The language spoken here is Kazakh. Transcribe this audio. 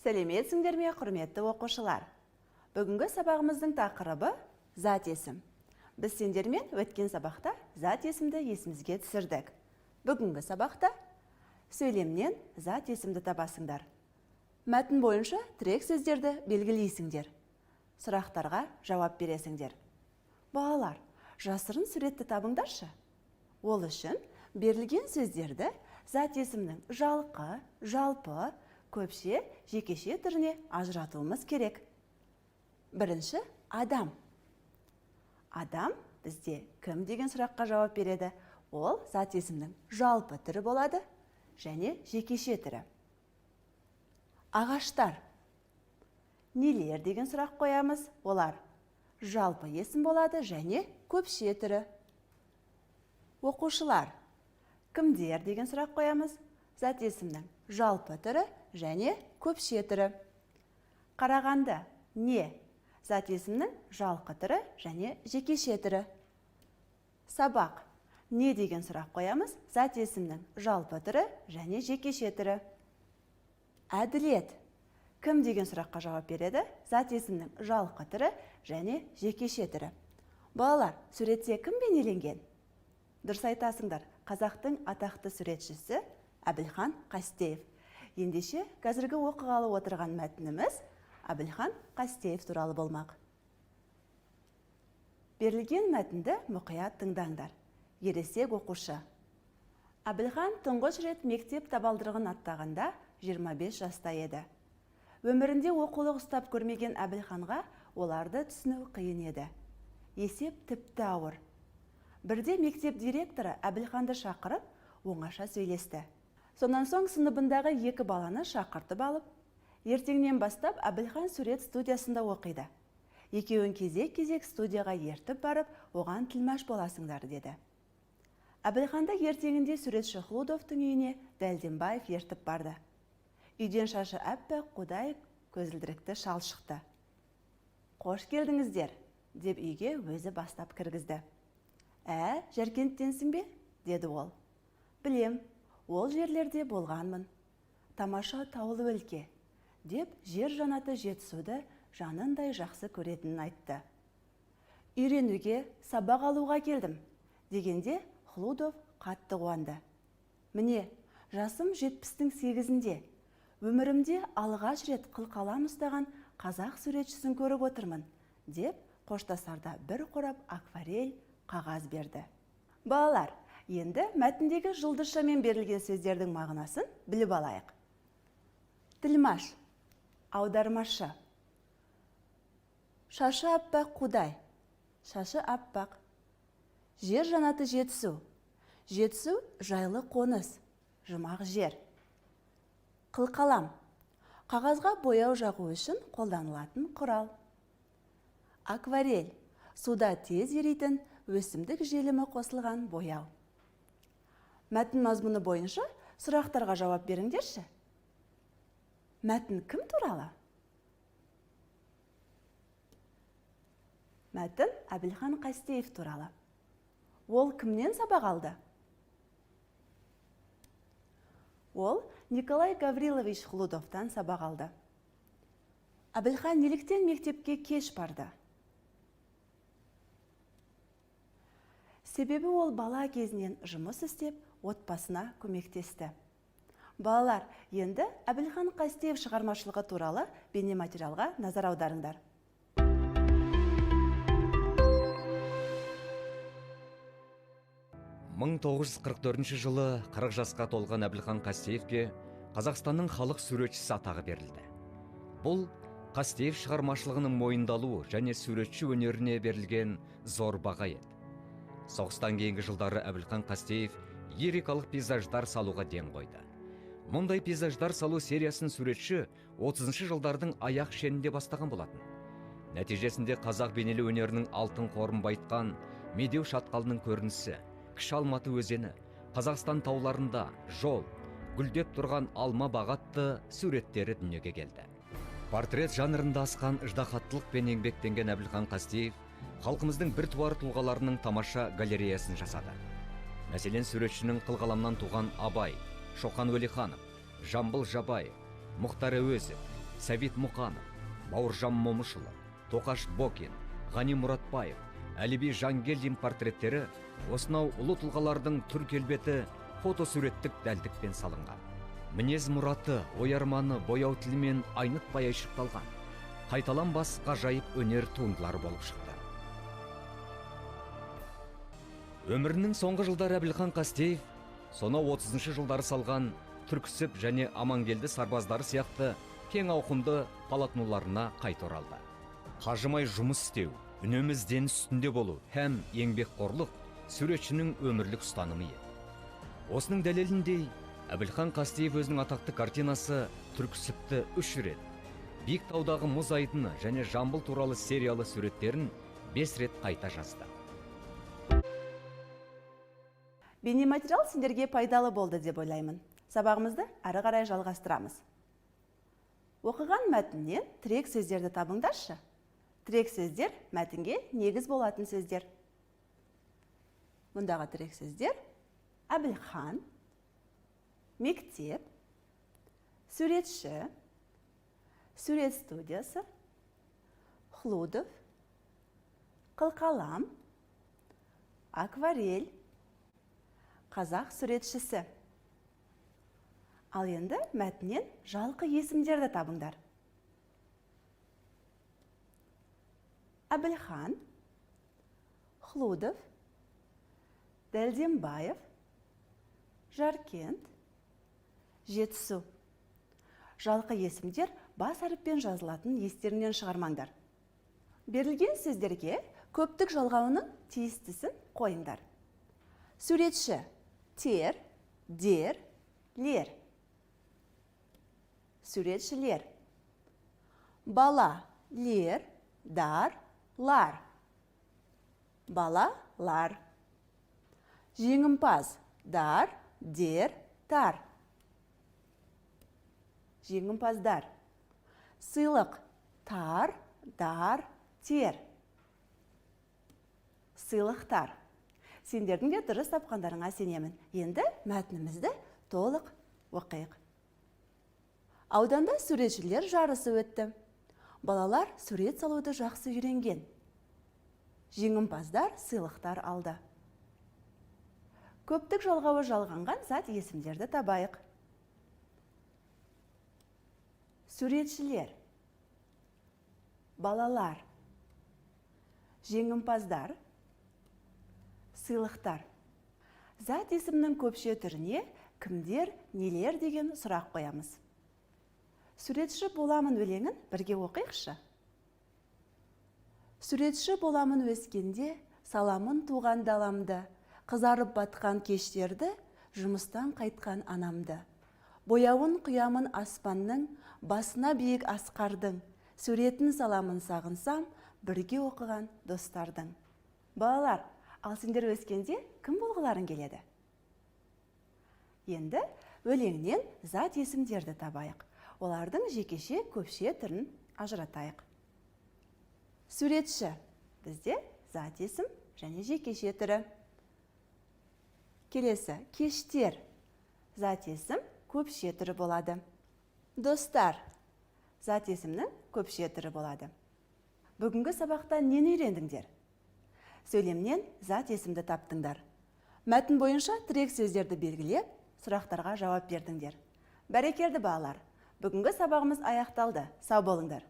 Сәлеметсіңдер ме, құрметті оқушылар. Бүгінгі сабағымыздың тақырыбы зат есім. Біз сендермен өткен сабақта зат есімді есімізге түсірдік. Бүгінгі сабақта сөйлемнен зат есімді табасыңдар. Мәтін бойынша тірек сөздерді белгілейсіңдер. Сұрақтарға жауап бересіңдер. Балалар, жасырын суретті табыңдаршы. Ол үшін берілген сөздерді зат есімнің жалқы, жалпы, көпше, жекеше түріне ажыратуымыз керек. Бірінші, адам. Адам бізде кім деген сұраққа жауап береді. Ол зат есімнің жалпы түрі болады және жекеше түрі. Ағаштар. Нелер деген сұрақ қоямыз. Олар жалпы есім болады және көпше түрі. Оқушылар. Кімдер деген сұрақ қоямыз. Зат есімнің жалпы түрі және көпше түрі. Қарағанды. Не? Зат есімнің жалпы түрі және жекеше түрі. Сабақ. Не деген сұрақ қоямыз. Зат есімнің жалпы түрі және жекеше түрі. Әділет. Кім деген сұраққа жауап береді. Зат есімнің жалпы түрі және жекеше түрі. Балалар, суретте кім бейнеленген? Дұрыс айтасыңдар. Қазақтың атақты суретшісі Әбілхан Қастеев. Ендеше қазіргі оқығалы отырған мәтініміз Әбілхан Қастеев туралы болмақ. Берілген мәтінді мұқият тыңдаңдар. Ересек оқушы. Әбілхан тұңғыш рет мектеп табалдырығын аттағанда 25 жаста еді. Өмірінде оқулық ұстап көрмеген Әбілханға оларды түсіну қиын еді. Есеп тіпті ауыр. Бірде мектеп директоры Әбілханды шақырып, оңаша сөйлесті. Сонан соң сыныбындағы екі баланы шақыртып алып, ертеңнен бастап Әбілхан сурет студиясында оқиды. Екеуін кезек-кезек студияға ертіп барып, оған тілмаш боласыңдар деді. Әбілханды ертеңінде суретші Хлудовтың үйіне Дәлденбаев ертіп барды. Үйден шашы әппақ қудай көзілдірікті шал шықты. «Қош келдіңіздер», деп үйге өзі бастап кіргізді. Жәркенттенсің бе? Деді ол. Білем, ол жерлерде болғанмын. Тамаша таулы өлке, деп жер жанаты Жетісуды жанындай жақсы көретінін айтты. Үйренуге, сабақ алуға келдім, дегенде Хлудов қатты қуанды. Міне, жасым 70-тің 8-інде. Өмірімде алғаш рет қылқалам ұстаған қазақ суретшісін көріп отырмын, деп қоштасарда бір қорап акварель қағаз берді. Балалар, енді мәтіндегі жұлдызшамен берілген сөздердің мағынасын біліп алайық. Тілмаш, аудармашы. Шашы аппақ қудай, шашы аппақ. Жер жанаты Жетісу. Жетісу жайлы қоныс, жұмақ жер. Қылқалам, қағазға бояу жағу үшін қолданылатын құрал. Акварель, суда тез еритін өсімдік желімі қосылған бояу. Мәтін мазмұны бойынша сұрақтарға жауап беріңдерші. Мәтін кім туралы? Мәтін Әбілхан Қастеев туралы. Ол кімнен сабақ алды? Ол Николай Гаврилович Хлудовтан сабақ алды. Әбілхан неліктен мектепке кеш барды? Себебі ол бала кезінен жұмыс істеп, отбасына көмектесті. Балалар, енді Әбілхан Қастеев шығармашылығы туралы бейнематериалға назар аударыңдар. Мың 1944 жылы 40 жасқа толған Әбілхан Қастеевке Қазақстанның халық суретшісі атағы берілді. Бұл Қастеев шығармашылығының мойындалуы және суретші өнеріне берілген зор баға еді. Соғыстан кейінгі жылдары Әбілхан Қастеев лирикалық пейзаждар салуға ден қойды. Мұндай пейзаждар салу сериясын суретші 30-шы жылдардың аяқ шенінде бастаған болатын. Нәтижесінде қазақ бейнелеу өнерінің алтын қорын байытқан Медеу шатқалының көрінісі, Кіші Алматы өзені, Қазақстан тауларында жол, гүлдеп тұрған алма бағатты суреттері дүниеге келді. Портрет жанрында асқан ыждахаттылықпен еңбектенген Әбілхан Қастеев халқымыздың бір туар тұлғаларының тамаша галереясын жасады. Мәселен, суретшінің қылқаламнан туған Абай, Шоқан Уәлиханов, Жамбыл Жабаев, Мұхтар Әуезов, Сәбит Мұқанов, Бауыржан Момышұлы, Тоқаш Бокин, Ғани Мұратбаев, Әліби Жангелдин портреттері осынау ұлы тұлғалардың түр келбеті фотосуреттік дәлдікпен салынған. Мінез мұраты, ой-арманы бояу тілімен айнытпай айшықталған. Қайталанбас ғажайып өнер туындылары болып шықты. Өмірінің соңғы жылдары Әбілхан Қастеев сонау 30-шы жылдары салған Түрксіб және Амангелді сарбаздары сияқты кең ауқымды полотнуларына қайта оралды. Қажымай жұмыс істеу, үнемі ізден үстінде болу һәм еңбекқорлық суретшінің өмірлік ұстанымы еді. Осының дәлеліндей, Әбілхан Қастеев өзінің атақты картинасы Түрксібті 3 рет, Биік таудағы мұз айдыны және Жамбыл туралы сериялы суреттерін 5 рет қайта жазды. Бейнематериал сендерге пайдалы болды деп ойлаймын. Сабағымызды ары қарай жалғастырамыз. Оқыған мәтіннен тірек сөздерді табыңдаршы. Тірек сөздер мәтінге негіз болатын сөздер. Мұндағы тірек сөздер Әбілхан, мектеп, суретші, сурет студиясы, Хлудов, қылқалам, акварель, қазақ суретшісі. Ал енді мәтінен жалқы есімдерді табыңдар. Әбілхан, Хлудов, Дәлденбаев, Жаркент, Жетісу. Жалқы есімдер бас әріппен жазылатын естерінен шығармаңдар. Берілген сөздерге көптік жалғауының тиістісін қойыңдар. Суретші тер, дер, лер. Суретшілер. Бала, лер, дар, лар. Бала, лар. Жеңімпаз, дар, дер, тар. Жеңімпаздар. Сыйлық, тар, дар, тер. Сыйлықтар. Сендердің де дұрыс тапқандарыңа сенемін. Енді мәтінімізді толық оқиық. Ауданда суретшілер жарысы өтті. Балалар сурет салуды жақсы үйренген. Жеңімпаздар сыйлықтар алды. Көптік жалғауы жалғанған зат есімдерді табайық. Суретшілер, балалар, жеңімпаздар, сыйлықтар. Зат есімнің көпше түріне кімдер, нелер деген сұрақ қоямыз. Суретші боламын өлеңін бірге оқиықшы. Суретші боламын өскенде, саламын туған даламды, қызарып батқан кештерді, жұмыстан қайтқан анамды. Бояуын құямын аспанның, басына биік асқардың, суретін саламын сағынсам, бірге оқыған достардың. Балалар, ал сендер өскенде кім болғыларың келеді? Енді өлеңнен зат есімдерді табайық. Олардың жекеше көпше түрін ажыратайық. Суретші бізде зат есім және жекеше түрі. Келесі, кештер зат есім көпше түрі болады. Достар зат есімнің көпше түрі болады. Бүгінгі сабақта нені үйрендіңдер? Сөйлемнен зат есімді таптыңдар. Мәтін бойынша тірек сөздерді белгілеп, сұрақтарға жауап бердіңдер. Бәрекелді балалар, бүгінгі сабағымыз аяқталды. Сау болыңдар.